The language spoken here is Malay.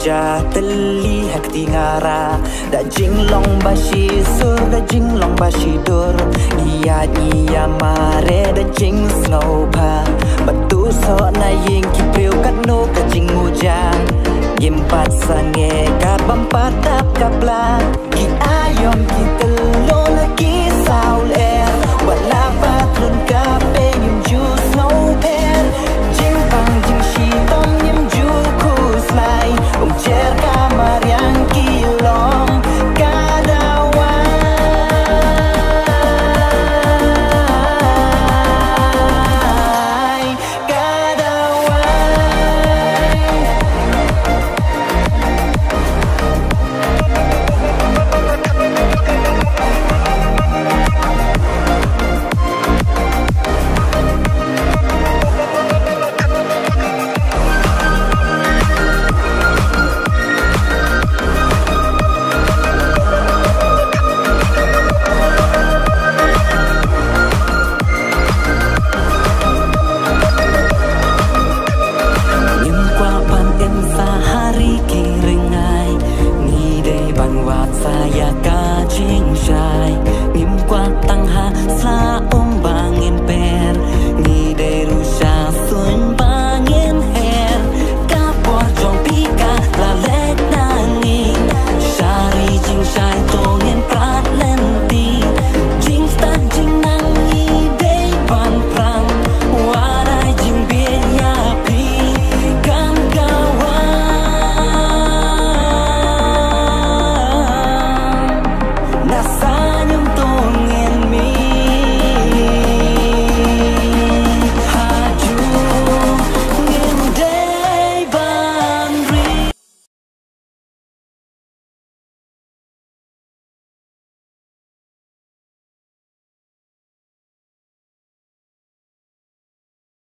muja teli hak tingara da jinglong bashi sur da jinglong bashi dur iya iya mare da jing snow pa batu so na ying ki priu kat no ka jing muja yim pat sange ka bampat tap kapla ki ayom ki telo na ki saul air wala patrun ka pe yim ju snow pair jing pang jing shi tom yim ju ku slai cer kamar yang kilong kadawan saya ka jing shai nim kwa tang ha sla